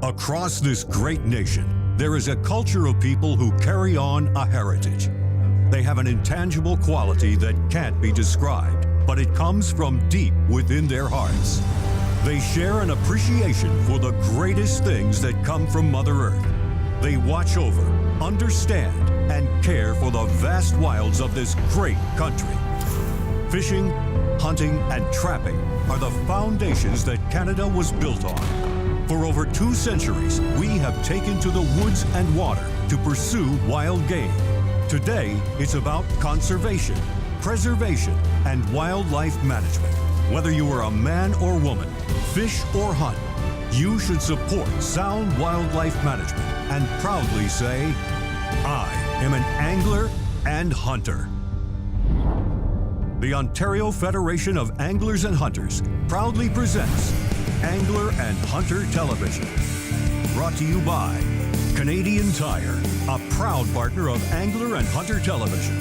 Across this great nation, there is a culture of people who carry on a heritage. They have an intangible quality that can't be described, but it comes from deep within their hearts. They share an appreciation for the greatest things that come from Mother Earth. They watch over, understand, and care for the vast wilds of this great country. Fishing, hunting, and trapping are the foundations that Canada was built on. For over 2 centuries, we have taken to the woods and water to pursue wild game. Today, it's about conservation, preservation, and wildlife management. Whether you are a man or woman, fish or hunt, you should support sound wildlife management and proudly say, I am an angler and hunter. The Ontario Federation of Anglers and Hunters proudly presents Angler and Hunter Television. Brought to you by Canadian Tire, a proud partner of Angler and Hunter Television.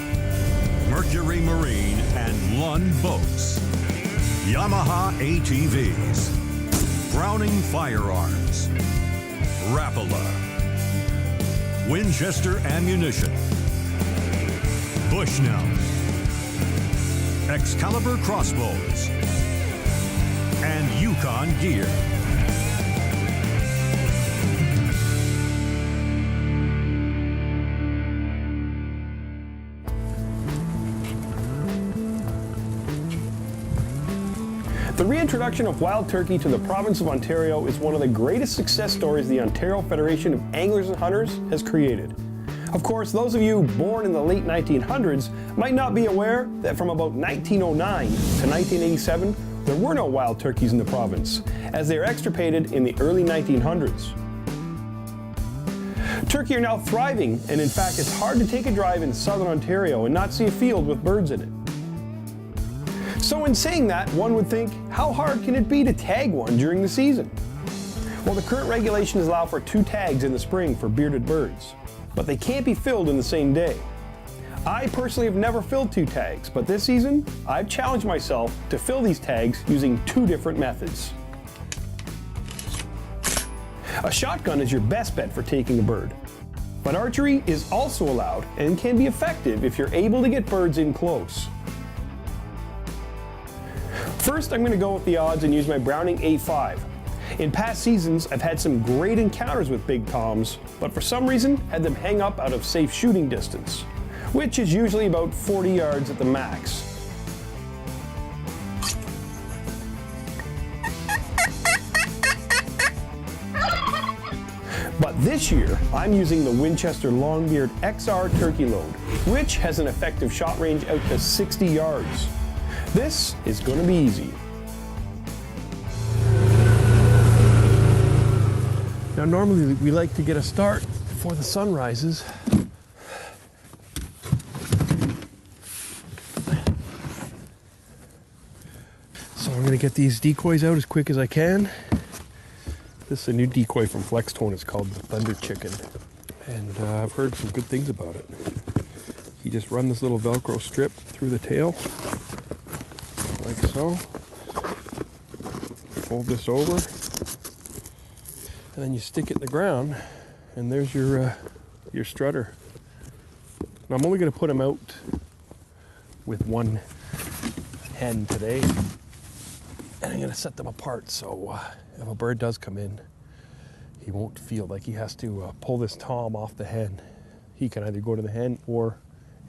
Mercury Marine and Lund Boats. Yamaha ATVs. Browning Firearms. Rapala. Winchester Ammunition. Bushnell. Excalibur Crossbows. And Yukon Gear. The reintroduction of wild turkey to the province of Ontario is one of the greatest success stories the Ontario Federation of Anglers and Hunters has created. Of course, those of you born in the late 1900s might not be aware that from about 1909 to 1987, there were no wild turkeys in the province, as they were extirpated in the early 1900s. Turkey are now thriving, and in fact, it's hard to take a drive in southern Ontario and not see a field with birds in it. So in saying that, one would think, how hard can it be to tag one during the season? Well, the current regulations allow for 2 tags in the spring for bearded birds, but they can't be filled in the same day. I personally have never filled 2 tags, but this season, I've challenged myself to fill these tags using 2 different methods. A shotgun is your best bet for taking a bird, but archery is also allowed and can be effective if you're able to get birds in close. First, I'm going to go with the odds and use my Browning A5. In past seasons, I've had some great encounters with big toms, but for some reason, had them hang up out of safe shooting distance, which is usually about 40 yards at the max. But this year, I'm using the Winchester Long Beard XR turkey load, which has an effective shot range out to 60 yards. This is going to be easy. Now normally we like to get a start before the sun rises. So I'm going to get these decoys out as quick as I can. This is a new decoy from Flextone. It's called the Thunder Chicken. And I've heard some good things about it. You just run this little Velcro strip through the tail, like so. Fold this over. And then you stick it in the ground, and there's your strutter. Now I'm only going to put them out with 1 hen today, and I'm going to set them apart so if a bird does come in, he won't feel like he has to pull this tom off the hen. He can either go to the hen, or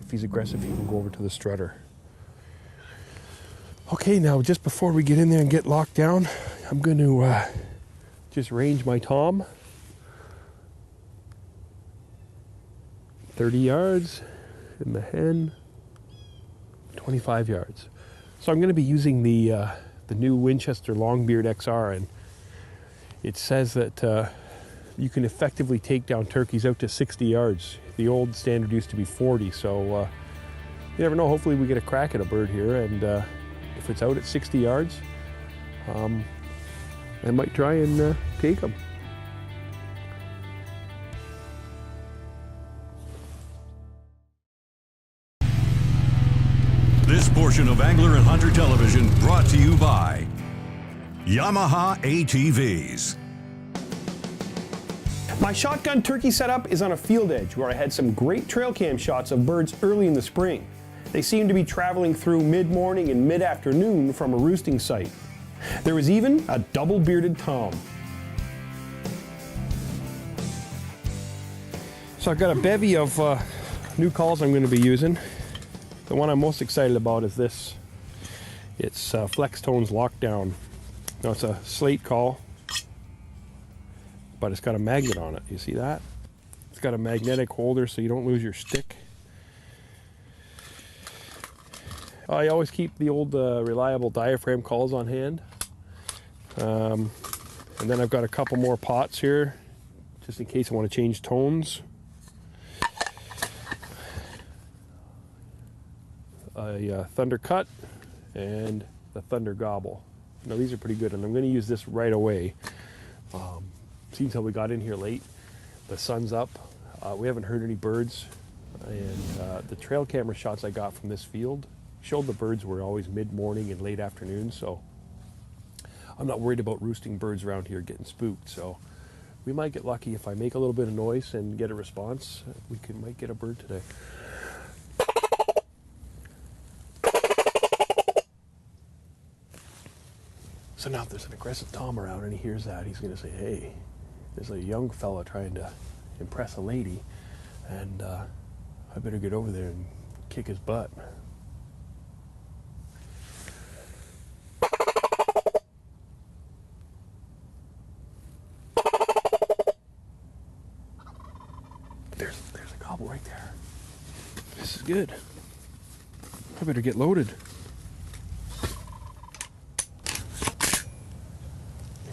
if he's aggressive, he can go over to the strutter. Okay, now just before we get in there and get locked down, I'm going to just range my tom 30 yards, and the hen 25 yards. So I'm going to be using the new Winchester Long Beard XR, and it says that you can effectively take down turkeys out to 60 yards. The old standard used to be 40, so you never know. Hopefully we get a crack at a bird here, and if it's out at 60 yards, I might try and take them. This portion of Angler and Hunter Television brought to you by Yamaha ATVs. My shotgun turkey setup is on a field edge where I had some great trail cam shots of birds early in the spring. They seemed to be traveling through mid-morning and mid-afternoon from a roosting site. There was even a double-bearded tom. So I've got a bevy of new calls I'm going to be using. The one I'm most excited about is this. It's Flex Tones Lockdown. Now it's a slate call, but it's got a magnet on it. You see that? It's got a magnetic holder so you don't lose your stick. I always keep the old reliable diaphragm calls on hand. And then I've got a couple more pots here just in case I want to change tones. A Thunder Cut and the Thunder Gobble. Now these are pretty good, and I'm going to use this right away. Seems how we got in here late. The sun's up. We haven't heard any birds, and the trail camera shots I got from this field showed the birds were always mid-morning and late afternoon, so I'm not worried about roosting birds around here getting spooked. So we might get lucky if I make a little bit of noise and get a response. Might get a bird today. So now if there's an aggressive tom around and he hears that, he's going to say, hey, there's a young fella trying to impress a lady, and I better get over there and kick his butt. There's a gobble right there. This is good. I better get loaded.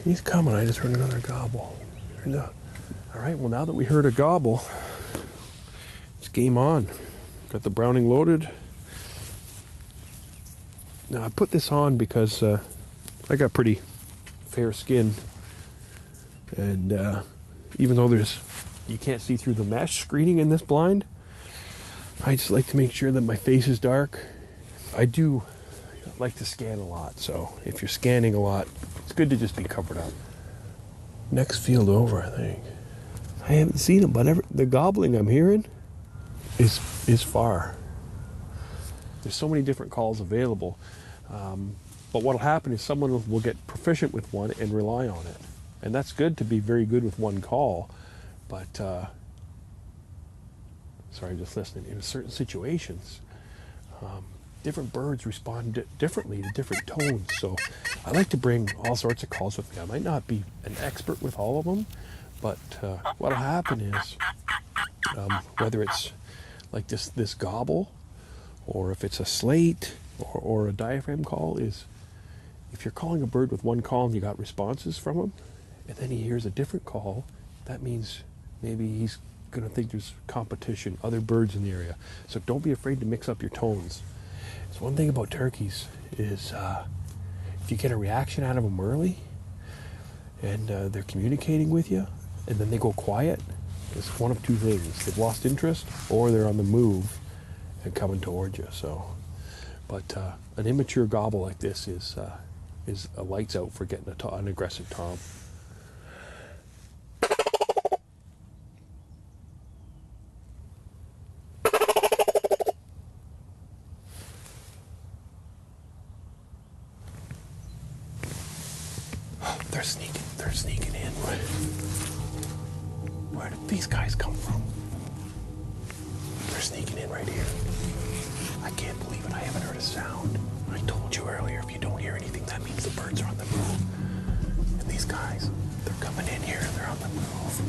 He's coming. I just heard another gobble. All right, well, now that we heard a gobble, it's game on. Got the Browning loaded. Now, I put this on because I got pretty fair skin. And even though you can't see through the mesh screening in this blind, I just like to make sure that my face is dark. I do like to scan a lot, so if you're scanning a lot, it's good to just be covered up. Next field over, I think. I haven't seen it, but the gobbling I'm hearing is far. There's so many different calls available, but what'll happen is someone will get proficient with one and rely on it, and that's good to be very good with one call. But sorry, just listening. In certain situations, different birds respond differently to different tones, so I like to bring all sorts of calls with me. I might not be an expert with all of them, but what'll happen is, whether it's like this gobble, or if it's a slate, or a diaphragm call, is if you're calling a bird with one call and you got responses from him, and then he hears a different call, that means maybe he's going to think there's competition, other birds in the area. So don't be afraid to mix up your tones. So one thing about turkeys is if you get a reaction out of them early and they're communicating with you and then they go quiet, it's one of two things. They've lost interest or they're on the move and coming towards you. So, but an immature gobble like this is a lights out for getting an aggressive tom. They're sneaking in. Where did these guys come from? They're sneaking in right here. I can't believe it. I haven't heard a sound. I told you earlier, if you don't hear anything, that means the birds are on the move. And these guys, they're coming in here and they're on the move.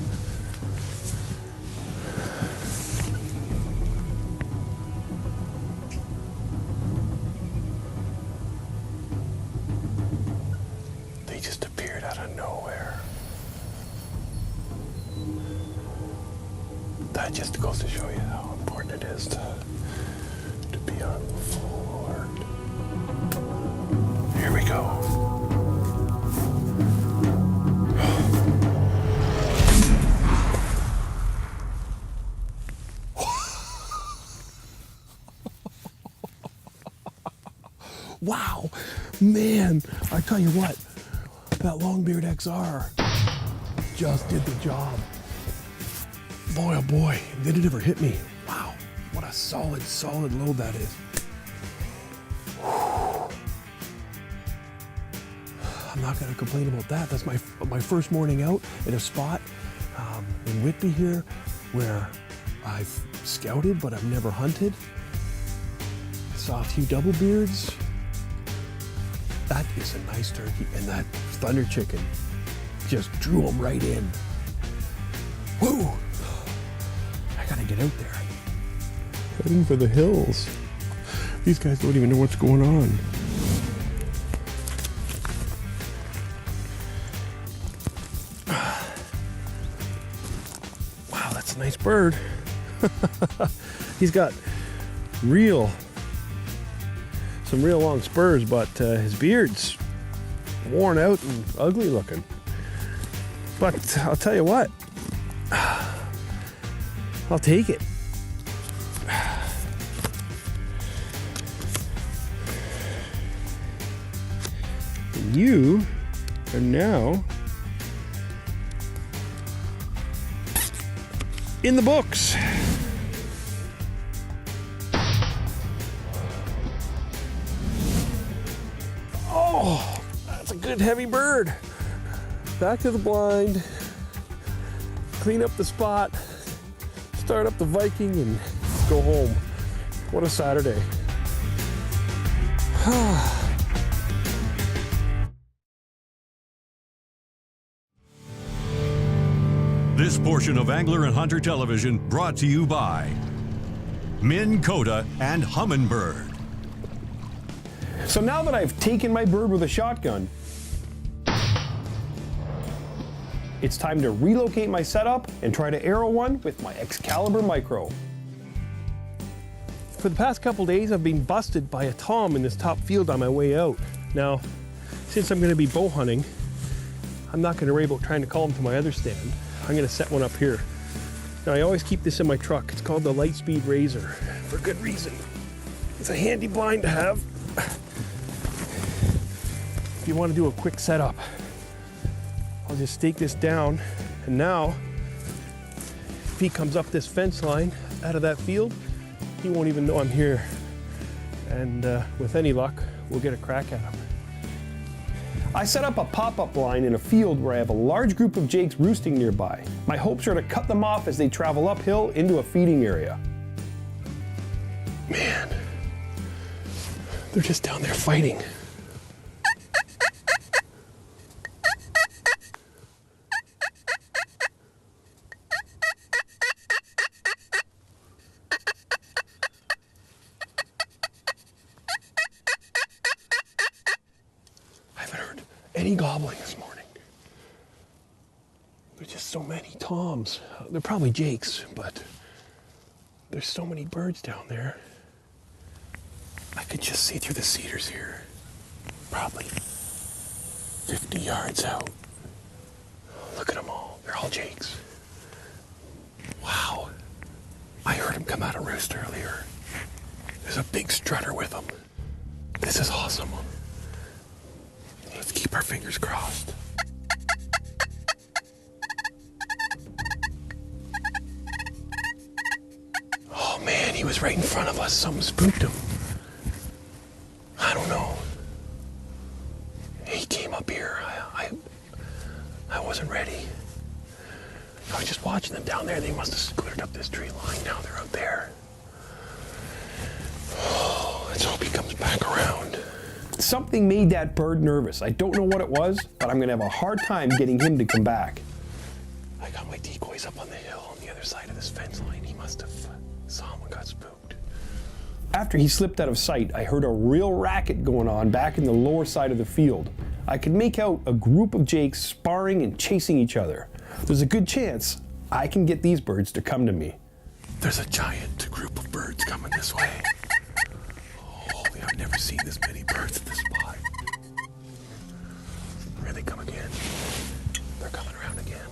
They just appeared out of nowhere. That just goes to show you how important it is to be on full alert. Here we go. Wow, man, I tell you what, that Long Beard XR just did the job. Boy, oh boy, did it ever hit me. Wow, what a solid load that is. I'm not gonna complain about that. That's my first morning out at a spot in Whitby here where I've scouted, but I've never hunted. Saw a few double beards. That is a nice turkey, and that thunder chicken just drew them right in. Woo! I gotta get out there. Heading for the hills. These guys don't even know what's going on. Wow, that's a nice bird. He's got some real long spurs, but his beard's worn out and ugly looking. But I'll tell you what, I'll take it. And you are now in the books. Oh, that's a good heavy bird. Back to the blind, clean up the spot, start up the Viking, and go home. What a Saturday. This portion of Angler and Hunter Television brought to you by Minn Kota and Humminbird. So now that I've taken my bird with a shotgun, it's time to relocate my setup and try to arrow one with my Excalibur Micro. For the past couple days, I've been busted by a tom in this top field on my way out. Now, since I'm going to be bow hunting, I'm not going to worry about trying to call him to my other stand. I'm going to set one up here. Now, I always keep this in my truck. It's called the Lightspeed Razor, for good reason. It's a handy blind to have if you want to do a quick setup. I'll just stake this down, and now if he comes up this fence line out of that field, he won't even know I'm here. And with any luck, we'll get a crack at him. I set up a pop-up line in a field where I have a large group of jakes roosting nearby. My hopes are to cut them off as they travel uphill into a feeding area. Man, they're just down there fighting. Any gobbling this morning. There's just so many toms. They're probably jakes, but there's so many birds down there. I could just see through the cedars here. Probably 50 yards out. Look at them all. They're all jakes. Wow. I heard him come out of roost earlier. There's a big strutter with him. This is awesome. Let's keep our fingers crossed. Oh man, he was right in front of us. Something spooked him. I don't know. He came up here. I wasn't ready. I was just watching them down there. They must have scooted up this tree line. Now they're out there. Oh, let's hope he comes back around. Something made that bird nervous. I don't know what it was, but I'm gonna have a hard time getting him to come back. I got my decoys up on the hill on the other side of this fence line. He must have saw him and got spooked. After he slipped out of sight, I heard a real racket going on back in the lower side of the field. I could make out a group of jakes sparring and chasing each other. There's a good chance I can get these birds to come to me. There's a giant group of birds coming this way. Holy, I've never seen this many birds at this spot. Here they come again. They're coming around again.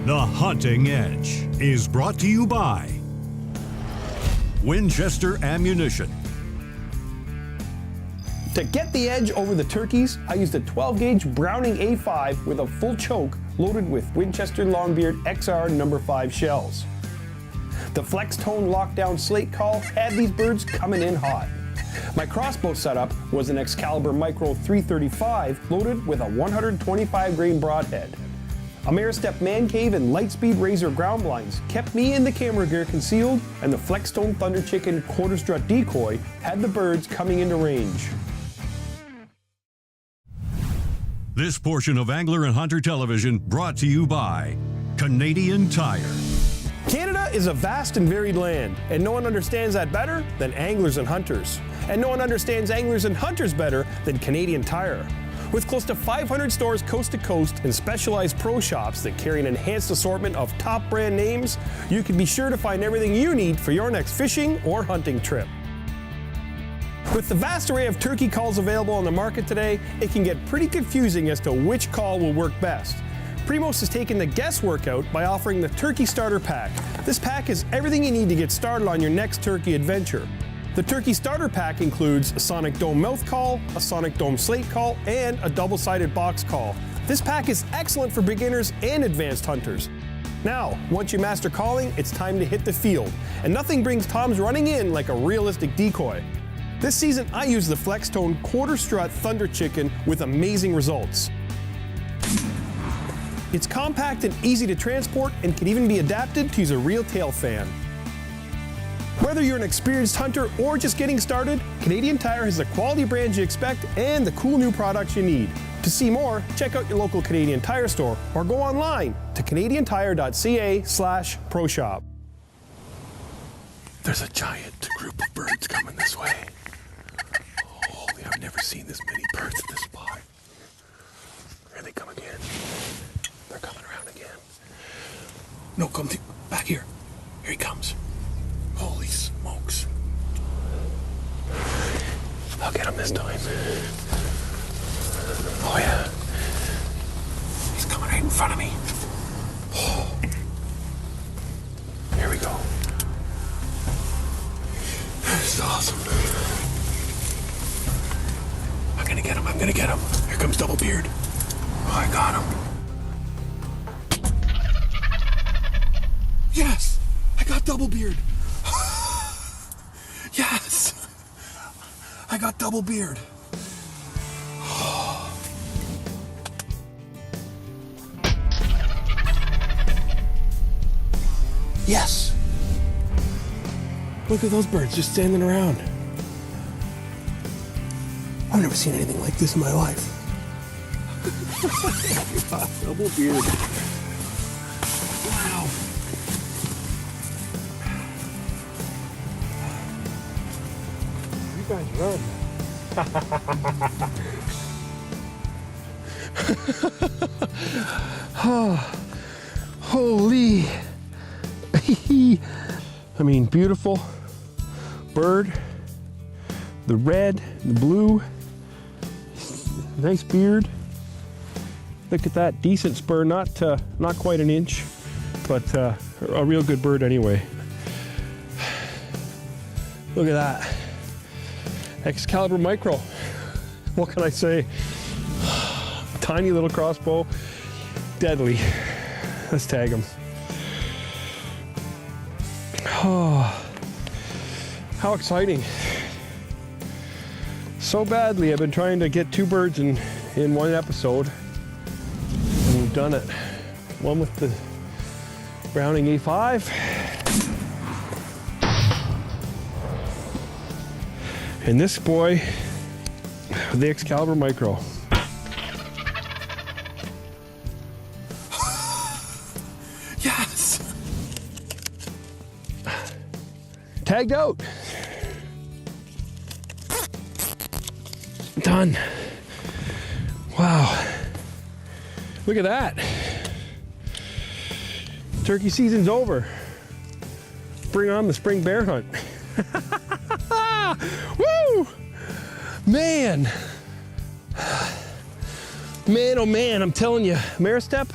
The Hunting Edge is brought to you by Winchester Ammunition. To get the edge over the turkeys, I used a 12-gauge Browning A5 with a full choke loaded with Winchester Long Beard XR number 5 shells. The Flex Tone Lockdown Slate Call had these birds coming in hot. My crossbow setup was an Excalibur Micro 335 loaded with a 125 grain broadhead. Ameristep Man Cave and Lightspeed Razor ground blinds kept me in the camera gear concealed, and the Flextone Thunder Chicken quarter strut decoy had the birds coming into range. This portion of Angler and Hunter Television brought to you by Canadian Tire. Canada is a vast and varied land, and no one understands that better than anglers and hunters. And no one understands anglers and hunters better than Canadian Tire. With close to 500 stores coast to coast and specialized pro shops that carry an enhanced assortment of top brand names, you can be sure to find everything you need for your next fishing or hunting trip. With the vast array of turkey calls available on the market today, it can get pretty confusing as to which call will work best. Primos has taken the guesswork out by offering the Turkey Starter Pack. This pack is everything you need to get started on your next turkey adventure. The Turkey Starter Pack includes a Sonic Dome mouth call, a Sonic Dome slate call, and a double-sided box call. This pack is excellent for beginners and advanced hunters. Now, once you master calling, it's time to hit the field, and nothing brings toms running in like a realistic decoy. This season, I used the Flextone quarter strut Thunder Chicken with amazing results. It's compact and easy to transport and can even be adapted to use a reel tail fan. Whether you're an experienced hunter or just getting started, Canadian Tire has the quality brands you expect and the cool new products you need. To see more, check out your local Canadian Tire store or go online to canadiantire.ca/proshop. There's a giant group of birds coming this way. Holy, I've never seen this many birds in this spot. Here they come again. They're coming around again. No, come back here. Here he comes. Holy smokes. I'll get him this time. Oh yeah. He's coming right in front of me. Oh. Here we go. This is awesome. I'm gonna get him. I'm gonna get him. Here comes Double Beard. Oh, I got him. Yes! I got Double Beard. Yes! I got Double Beard. Yes! Look at those birds just standing around. I've never seen anything like this in my life. Double Beard. Wow. You guys run. Oh, holy. I mean, beautiful bird, the red, the blue, nice beard. Look at that, decent spur, not quite an inch, but a real good bird anyway. Look at that, Excalibur Micro. What can I say? Tiny little crossbow, deadly. Let's tag him. Oh, how exciting. So badly, I've been trying to get 2 birds in one episode, and we've done it. One with the Browning A5, and this boy, the Excalibur Micro. Yes! Tagged out. Done. Wow. Look at that. Turkey season's over. Bring on the spring bear hunt. Woo! Man. Man, oh man, I'm telling you, Ameristep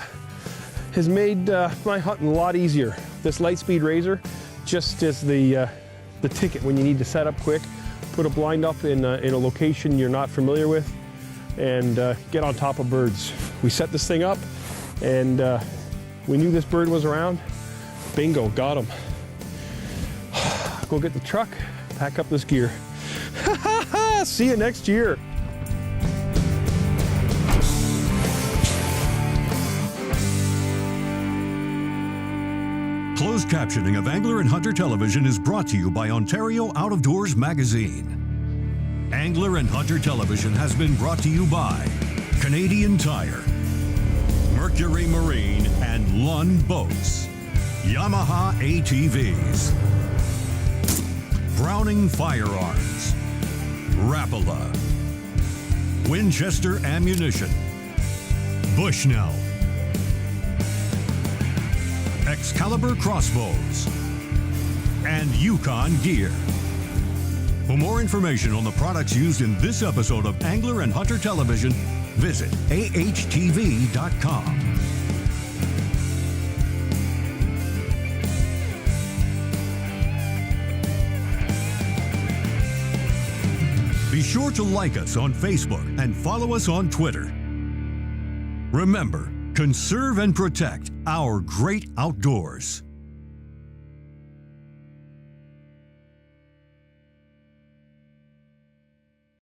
has made my hunting a lot easier. This Lightspeed Razor just is the ticket when you need to set up quick, put a blind up in a location you're not familiar with, and get on top of birds. We set this thing up, And we knew this bird was around. Bingo, got him. Go get the truck, pack up this gear. See you next year. Closed captioning of Angler and Hunter Television is brought to you by Ontario Out of Doors Magazine. Angler and Hunter Television has been brought to you by Canadian Tire, Mercury Marine and Lund Boats, Yamaha ATVs, Browning Firearms, Rapala, Winchester Ammunition, Bushnell, Excalibur Crossbows, and Yukon Gear. For more information on the products used in this episode of Angler and Hunter Television, visit ahtv.com. Be sure to like us on Facebook and follow us on Twitter. Remember, conserve and protect our great outdoors.